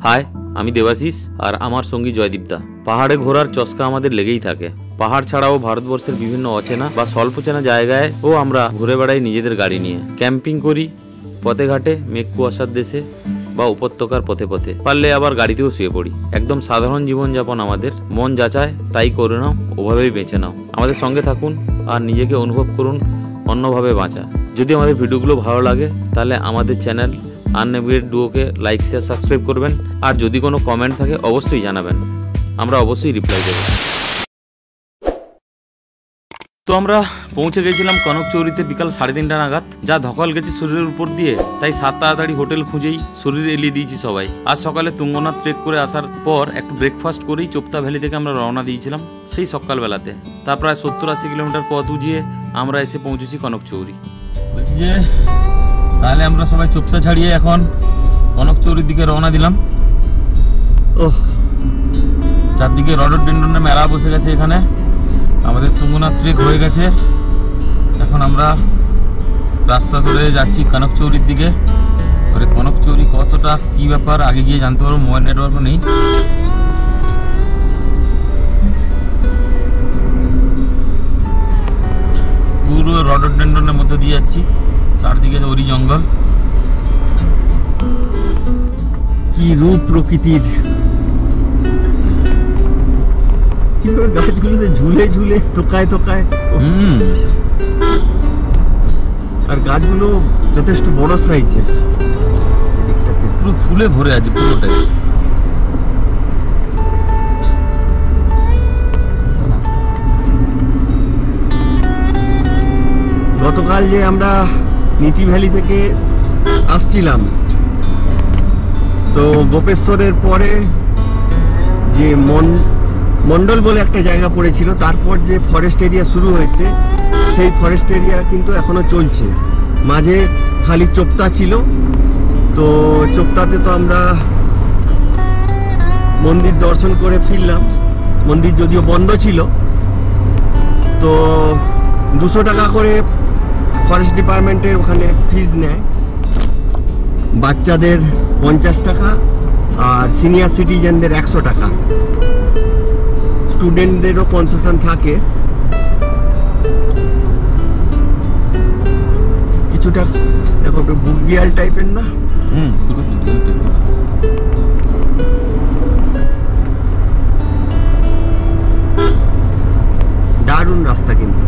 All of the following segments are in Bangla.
হাই, আমি দেবাশিস আর আমার সঙ্গী জয়দীপদা। পাহাড়ে ঘোরার চস্কা আমাদের লেগেই থাকে। পাহাড় ছাড়াও ভারতবর্ষের বিভিন্ন অচেনা বা স্বল্প চেনা জায়গায় ও আমরা ঘুরে বেড়াই নিজেদের গাড়ি নিয়ে। ক্যাম্পিং করি পথে ঘাটে, মেঘ কুয়াশার দেশে বা উপত্যকার পথে পথে, পারলে আবার গাড়িতেও শুয়ে পড়ি। একদম সাধারণ জীবনযাপন আমাদের। মন যাচায় তাই করে নাও, ওভাবেই বেঁচে নাও। আমাদের সঙ্গে থাকুন আর নিজেকে অনুভব করুন অন্যভাবে বাঁচা। যদি আমাদের ভিডিওগুলো ভালো লাগে তাহলে আমাদের চ্যানেল আননেভিগেটেড ডুয়োকে লাইক, শেয়ার, সাবস্ক্রাইব করবেন। আর যদি কোনো কমেন্ট থাকে অবশ্যই জানাবেন, আমরা অবশ্যই রিপ্লাই দেব। তো আমরা পৌঁছে গেছিলাম কনকচৌরিতে বিকাল 3:30 নাগাদ। যা ধকল গেছে শরীরের উপর দিয়ে, তাই তাড়াতাড়ি হোটেল খুঁজেই শরীর এলিয়ে দিয়েছি সবাই। আজ সকালে তুঙ্গনাথ ট্রেক করে আসার পর একটু ব্রেকফাস্ট করেই চোপতা ভ্যালি থেকে আমরা রওনা দিয়েছিলাম সেই সকালবেলাতে। তা প্রায় 70-80 কিলোমিটার পথ উজিয়ে আমরা এসে পৌঁছেছি কনকচৌরি। বলছি যে তাহলে আমরা সবাই চোপতা ছাড়িয়ে এখন কনকচৌরির দিকে রওনা দিলাম। চারদিকে রডোডেন্ড্রনের মেলা বসে গেছে। এখানে আমাদের তুঙ্গনাথ ট্রেক হয়ে গেছে। এখন আমরা রাস্তা ধরে যাচ্ছি কনকচৌরির দিকে। তবে কনকচৌরি কতটা কি ব্যাপার আগে গিয়ে জানতে পারবো, মোবাইল নেটওয়ার্কও নেই। পুরো রডোডেন্ড্রনের মধ্যে দিয়ে যাচ্ছি, চারদিকে ওরি জঙ্গল। কি রূপ প্রকৃতির! গাছগুলো ঝুলে ঝুলে তোকায় তোকায়, আর গাছগুলো যথেষ্ট বড় সাইজের। এদিকটাতে পুরো ফুলে ভরে আছে পুরোটাই। গতকাল যে আমরা নীতি ভ্যালি থেকে আসছিলাম, তো গোপেশ্বরের পরে যে মন্ডল বলে একটা জায়গা পড়েছিল, তারপর যে ফরেস্ট এরিয়া শুরু হয়েছে সেই ফরেস্ট এরিয়া কিন্তু এখনো চলছে। মাঝে খালি চোপতা ছিল, তো চোপতাতে তো আমরা মন্দির দর্শন করে ফিরলাম। মন্দির যদিও বন্ধ ছিল, তো 200 টাকা করে ফরেস্ট ডিপার্টমেন্টের ওখানে ফিজ নেয়। বাচ্চাদের 50 টাকা আর সিনিয়র সিটিজেনদের 100 টাকা। স্টুডেন্টদেরও কনসেশন থাকে কিছুটা। দেখো বুগিয়াল টাইপের না, দারুণ রাস্তা। কিন্তু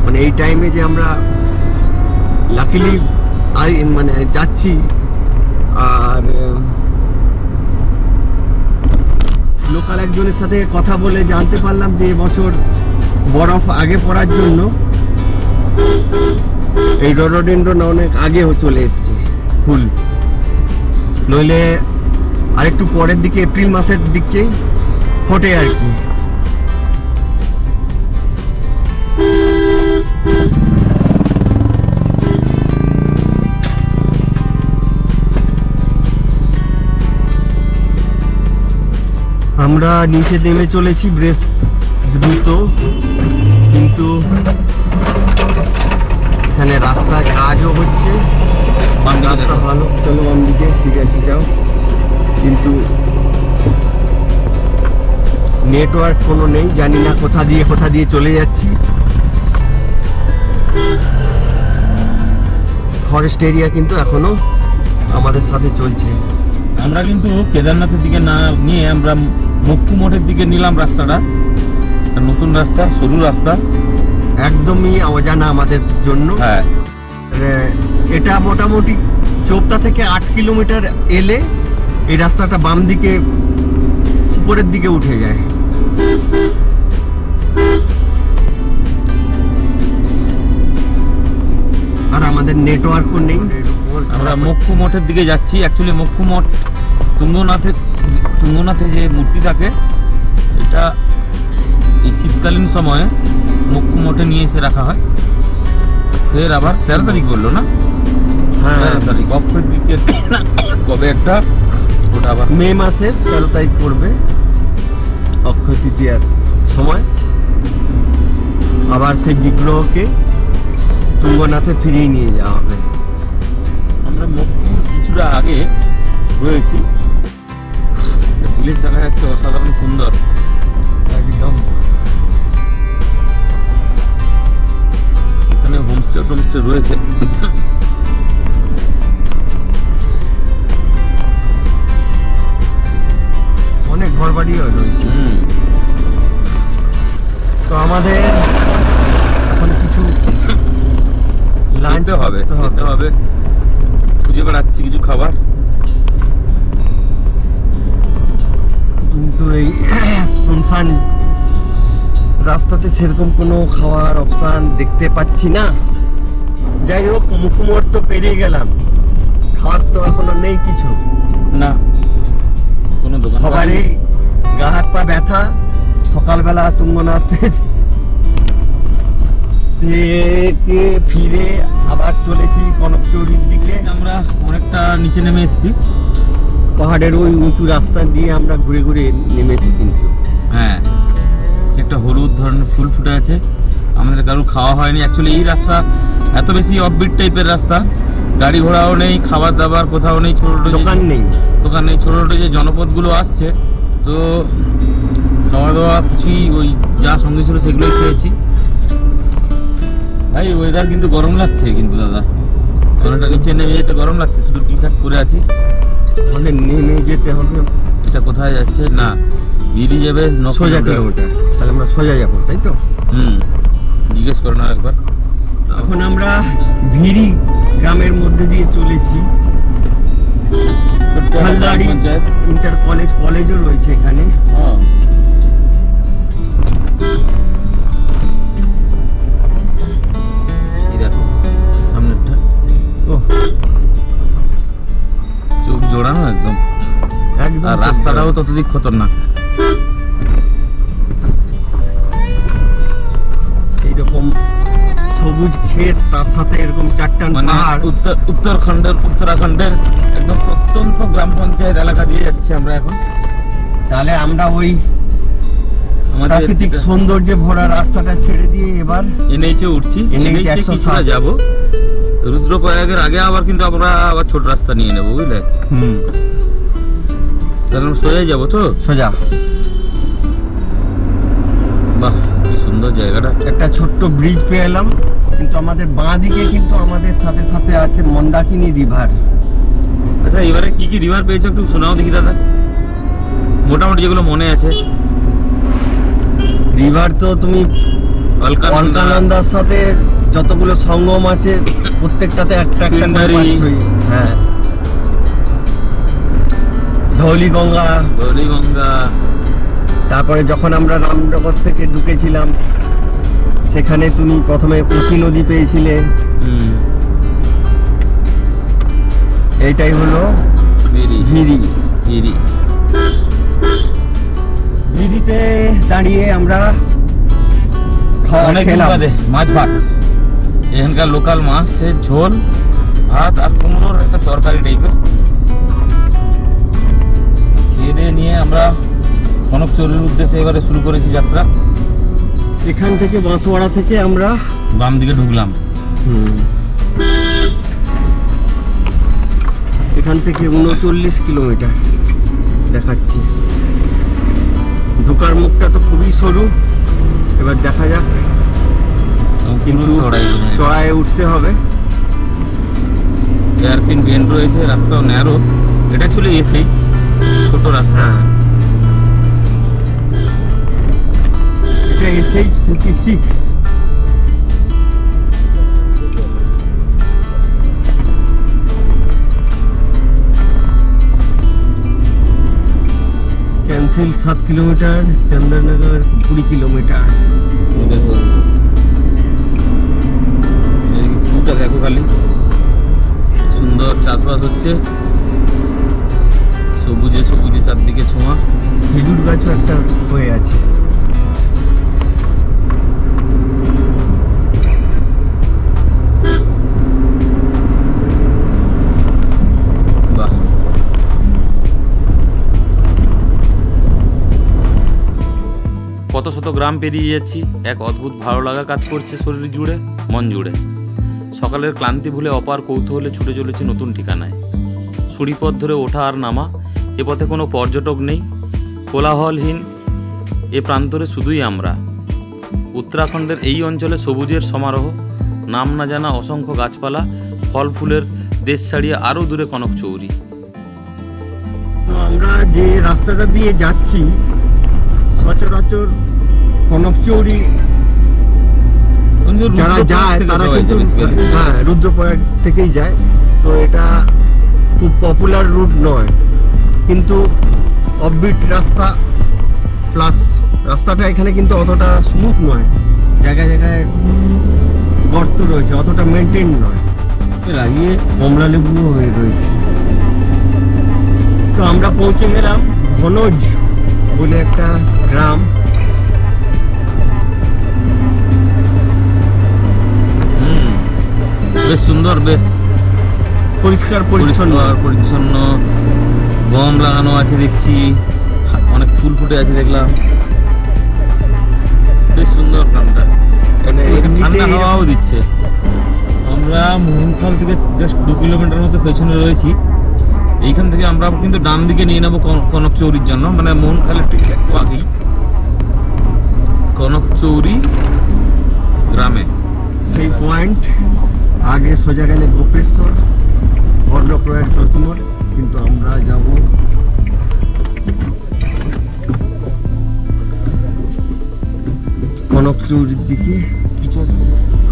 মানে এই টাইমে যে আমরা লাকিলি মানে যাচ্ছি, আর লোকাল একজনের সাথে কথা বলে জানতে পারলাম যে এবছর বরফ আগে পড়ার জন্য এই রডোডেন্ড্রন অনেক আগে চলে এসছে ফুল। নইলে আরেকটু পরের দিকে এপ্রিল মাসের দিকেই ফোটে আর কি। আমরা নিচে নেমে চলেছি বেশ দ্রুত, কিন্তু এখানে রাস্তায় কাজও হচ্ছে। রাস্তা ভালো, চলো বাম দিকে, ঠিক আছে যাও। কিন্তু নেটওয়ার্ক কোনো নেই, জানি না কোথা দিয়ে চলে যাচ্ছি। ফরেস্ট এরিয়া কিন্তু এখনো আমাদের সাথে চলছে। আমরা কিন্তু কেদারনাথের দিকে না নিয়ে আমরা মুক্তি মঠের দিকে নিলাম রাস্তাটা। নতুন রাস্তা, সরু রাস্তা, একদমই অজানা আমাদের জন্য। হ্যাঁ, এটা মোটামুটি চোপতা থেকে 8 কিলোমিটার এলে এই রাস্তাটা বাম দিকে উপরের দিকে উঠে যায়। আর আমাদের নেটওয়ার্কও নেই। আমরা মুখ্য মঠের দিকে যাচ্ছি। অ্যাকচুয়ালি মুখ্য মঠ তুঙ্গনাথে যে মূর্তি থাকে সেটা এই শীতকালীন সময়ে মুখ্য মঠে নিয়ে এসে রাখা হয়। ফের আবার 13 তারিখ বললো না? হ্যাঁ, 13 তারিখ অক্ষয় তৃতীয়া কবে একটা, ওটা আবার মে মাসের 13 তারিখ পড়বে অক্ষয় তৃতীয়ার সময়। আবার সেই বিগ্রহকে তুঙ্গনাথে ফিরিয়ে নিয়ে যাওয়া হবে। আমরা কিছুটা আগে রয়েছি। ভিলেজ দেখা যাচ্ছে, অসাধারণ সুন্দর একদম। এখানে হোমস্টে রয়েছে। অনেক ঘর বাড়িও রয়েছে। তো আমাদের এখন কিছু লাঞ্চ খেতে হবে, খুঁজে বেড়াচ্ছি কিছু খাবার। কিন্তু এই শুনশান রাস্তাতে সেরকম কোনো খাওয়ার অপশন দেখতে পাচ্ছি না। যাই হোক, মুখমোড় তো পেরিয়ে গেলাম, খাওয়ার তো এখনো নেই কিছু না, কোনো দোকান সবারই গা হাত পা ব্যথা। সকালবেলা তুঙ্গনাথে থেকে ফিরে আবার চলেছি কনকচৌরির দিকে। আমরা অনেকটা নিচে নেমে এসেছি, পাহাড়ের ওই উঁচু রাস্তা দিয়ে আমরা ঘুরে ঘুরে নেমেছি। কিন্তু হ্যাঁ, একটা হলুদ ধরনের ফুল ফুটে আছে, আমাদের কারো খাওয়া হয়নি। অ্যাকচুয়ালি এই রাস্তা এত বেশি অফবিট টাইপের রাস্তা, গাড়ি ঘোড়াও নেই, খাবার দাবার কোথাও নেই, ছোটো ছোটো দোকান নেই, ছোটো ছোটো যে জনপদগুলো আসছে, তো খাওয়া দাওয়া কিছুই ওই যা সঙ্গে ছিল সেগুলোই খেয়েছি। ভাই ওয়েদার কিন্তু গরম লাগছে, কিন্তু দাদা অনেকটা নিচে নেমে যেতে গরম লাগছে, শুধু টি শার্ট পরে আছি। আমাদের নেমে যেতে হবে। এটা কোথায় যাচ্ছে? না, বেরিয়ে যাবে 9 সোজা কিলোমিটার, তাহলে আমরা সোজা যাবো, তাই তো? জিজ্ঞেস করে না একবার। এখন আমরা ভিরি গ্রামের মধ্যে দিয়ে চলেছি। হালদারি ইন্টার কলেজও রয়েছে এখানে। এই দেখো সামনেরটা, চোখ জোড়ানো একদম। আর রাস্তাটাও ততদিক খতরনাক। এইরকম সবুজ ক্ষেত, তার সাথে এরকম চারটান পাহাড়। উত্তরাখণ্ডের একদম প্রত্যন্ত গ্রাম পঞ্চায়েত এলাকা দিয়ে যাচ্ছি আমরা এখন। তাহলে আমরা ওই প্রাকৃতিক সৌন্দর্যে ভরা রাস্তাটা ছেড়ে দিয়ে এবার এনএইচে উঠছি। এনএইচে কিছুটা যাব, রুদ্রপ্রয়াগের আগে আবার কিন্তু আমরা আবার ছোট রাস্তা নিয়ে নেবো, বুঝলে? তাহলে আমরা সোজা যাবো তো? সোজা। বাহ, কি সুন্দর জায়গাটা। একটা ছোট্ট ব্রিজ পেয়ে এলাম, কিন্তু আমাদের বাঁ দিকে কিন্তু আমাদের সাথে সাথে আছে মন্দাকিনী রিভার। আচ্ছা, এবারে কি কি রিভার পেয়েছো একটু শোনাও দেখি দাদা, মোটামুটি যেগুলো মনে আছে। রিভার তো তুমি অলকানন্দার সাথে যতগুলো সঙ্গম আছে প্রত্যেকটাতে একটা একটা নাম আছে। হ্যাঁ, ধৌলিগঙ্গা। তারপরে যখন আমরা রামনগর থেকে ঢুকেছিলাম সেখানে তুমি প্রথমে কোশি নদী পেয়েছিলে। এইটাই হলো ভিরিতে দাঁড়িয়ে আমরা মাছ ভাত, এখানকার লোকাল মাছের ঝোল, ভাত আর কুমড়োর একটা তরকারি টাইপের খেয়ে দিয়ে নিয়ে আমরা কনকচৌরির উদ্দেশ্যে এবারে শুরু করেছি যাত্রা। এখান থেকে বাঁশওয়াড়া থেকে আমরা বাম দিকে ঢুকলাম। এখান থেকে 39 কিলোমিটার দেখাচ্ছি। ঢোকার মুখটা তো খুবই সরু, এবার দেখা যাক, কিন্তু চড়ায় উঠতে হবে। এয়ারপিন বেন্ড রয়েছে, রাস্তাও ন্যারো। এটা ছিল এসএইচ, ছোট রাস্তা। এটা এসএইচ 46। कैंसिल 7 किलोमीटर, चंद्रनगर 20 किलोमीटर। দেখো খালি সুন্দর চাষবাস হচ্ছে, সবুজে সবুজে চারদিকে ছোঁয়া। খেজুর গাছও একটা হয়ে আছে। কত শত গ্রাম পেরিয়ে যাচ্ছি, এক অদ্ভুত ভালো লাগা কাজ করছে শরীর জুড়ে, মন জুড়ে। সকালের ক্লান্তি ভুলে অপার কৌতূহলে ছুটে চলেছে নতুন ঠিকানায়। সিঁড়িপথ ধরে ওঠা আর নামা, এ পথে কোনো পর্যটক নেই, কোলাহলহীন এ প্রান্তরে শুধুই আমরা। উত্তরাখণ্ডের এই অঞ্চলে সবুজের সমারোহ, নাম না জানা অসংখ্য গাছপালা, ফল ফুলের দেশ ছাড়িয়ে আরও দূরে কনকচৌরি। তো আমরা যে রাস্তাটা দিয়ে যাচ্ছি সচরাচর কনকচৌরি যারা যায় তারা কিন্তু হ্যাঁ রুদ্রপ্রয়াগ থেকেই যায়। তো এটা খুব পপুলার রুট নয়, কিন্তু অফবিট রাস্তা, প্লাস রাস্তাটা এখানে কিন্তু অতটা স্মুথ নয়, জায়গায় জায়গায় গর্ত রয়েছে, অতটা মেনটেন নয়, লাগিয়ে কমলা লেবুও হয়ে রয়েছে। তো আমরা পৌঁছে গেলাম ঘনজ বলে একটা গ্রাম। বেশ সুন্দর, বেশ পরিষ্কার পরিচ্ছন্ন, গম লাগানো আছে দেখছি, অনেক ফুল ফুটে আছে দেখলাম, বেশ সুন্দর গ্রামটা, ঠান্ডা হাওয়াও দিচ্ছে। আমরা মোহনখাল থেকে জাস্ট 2 কিলোমিটার মতো পেছনে রয়েছি। এইখান থেকে আমরা কিন্তু ডান দিকে নিয়ে নেবো কনকচৌরির জন্য, মানে মোহনখালের ঠিক একটু আগেই কনকচৌরি গ্রামে। সেই পয়েন্ট আগে সোজা গেলে গোপেশ্বর, কর্ণপ্রয়াগ 10 নম্বর, কিন্তু আমরা যাব কনকচৌরির দিকে।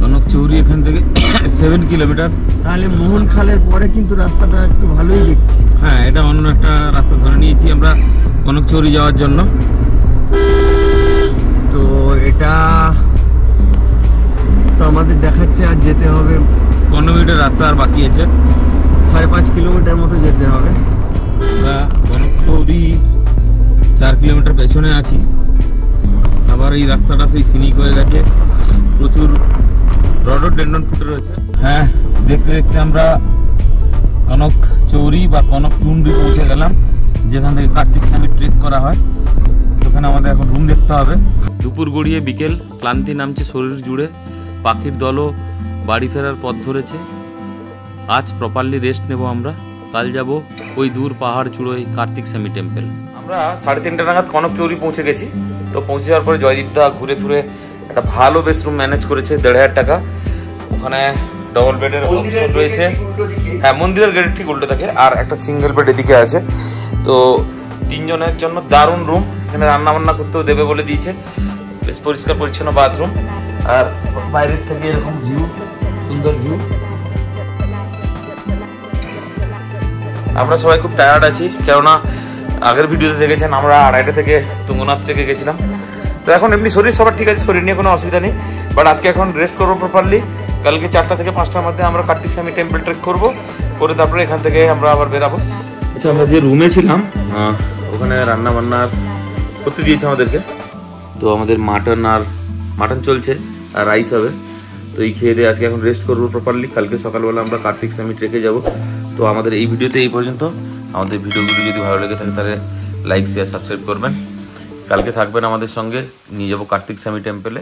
কনকচৌরি এখান থেকে 7 কিলোমিটার। তাহলে মোহনখালের পরে কিন্তু রাস্তাটা একটু ভালোই দেখছি। হ্যাঁ, এটা অন্য একটা রাস্তা ধরে নিয়েছি আমরা কনকচৌরি যাওয়ার জন্য। তো এটা তো আমাদের দেখাচ্ছে আর যেতে হবে 15 মিনিটের রাস্তা আর বাকি আছে, 5.5 কিলোমিটার মতো যেতে হবে। আমরা কনকচৌরি 4 কিলোমিটার পেছনে আছি। আবার এই রাস্তাটা সেই সিনিক হয়ে গেছে, প্রচুর রডোডেন্ড্রন ফুটে রয়েছে। হ্যাঁ, দেখতে দেখতে আমরা কনকচৌরি বা কনকচুন্ডি পৌঁছে গেলাম, যেখান থেকে কার্তিক স্বামী ট্রেক করা হয়। ওখানে আমাদের এখন রুম দেখতে হবে। দুপুর গড়িয়ে বিকেল, ক্লান্তি নামছে শরীর জুড়ে, পাখির দলও বাড়ি ফেরার পথ ধরেছে। আজ প্রপারলি রেস্ট নেব আমরা, কাল যাব ওই দূর পাহাড় চূড়োয় কার্তিক স্বামী টেম্পল। আমরা 3:30 নাগাদ কনকচৌরি পৌঁছে গেছি। তো পৌঁছে যাওয়ার পরে জয়দীপদা ঘুরে ফিরে একটা ভালো বেশ রুম ম্যানেজ করেছে 1,500 টাকা। ওখানে ডবল বেডের অপশন রয়েছে। হ্যাঁ, মন্দিরের গেটের ঠিক উল্টো থাকে, আর একটা সিঙ্গেল বেড এদিকে আছে। তো 3 জনের জন্য দারুণ রুম। এখানে রান্না বান্না করতেও দেবে বলে দিয়েছে। বেশ পরিষ্কার পরিচ্ছন্ন বাথরুম, আর বাইরের থেকে এরকম ভিউ, সুন্দর ভিউ। আমরা সবাই খুব টায়ার্ড আছি, কেননা আগের ভিডিওতে দেখেছেন আমরা 2:30 থেকে তুঙ্গনাথ থেকে গেছিলাম। তো এখন এমনি শরীর সবার ঠিক আছে, শরীর নিয়ে কোনো অসুবিধা নেই, বাট আজকে এখন রেস্ট করবো প্রপারলি। কালকে 4টা থেকে 5টার মধ্যে আমরা কার্তিক স্বামী টেম্পল ট্রেক করবো, করে তারপরে এখান থেকে আমরা আবার বেরাবো। আচ্ছা, আমরা যে রুমে ছিলাম ওখানে রান্না বান্না করতে দিয়েছে আমাদেরকে। তো আমাদের মাটন চলছে আর রাইস হবে। তো এই খেয়ে দিয়ে আজকে এখন রেস্ট করবো প্রপারলি। কালকে সকালবেলা আমরা কার্তিক স্বামী ট্রেকে যাব। তো আমাদের এই ভিডিওতে এই পর্যন্ত। আমাদের ভিডিওগুলি যদি ভালো লেগে থাকে তাহলে লাইক, শেয়ার, সাবস্ক্রাইব করবেন। কালকে থাকবেন আমাদের সঙ্গে, নিয়ে যাবো কার্তিক স্বামী টেম্পলে।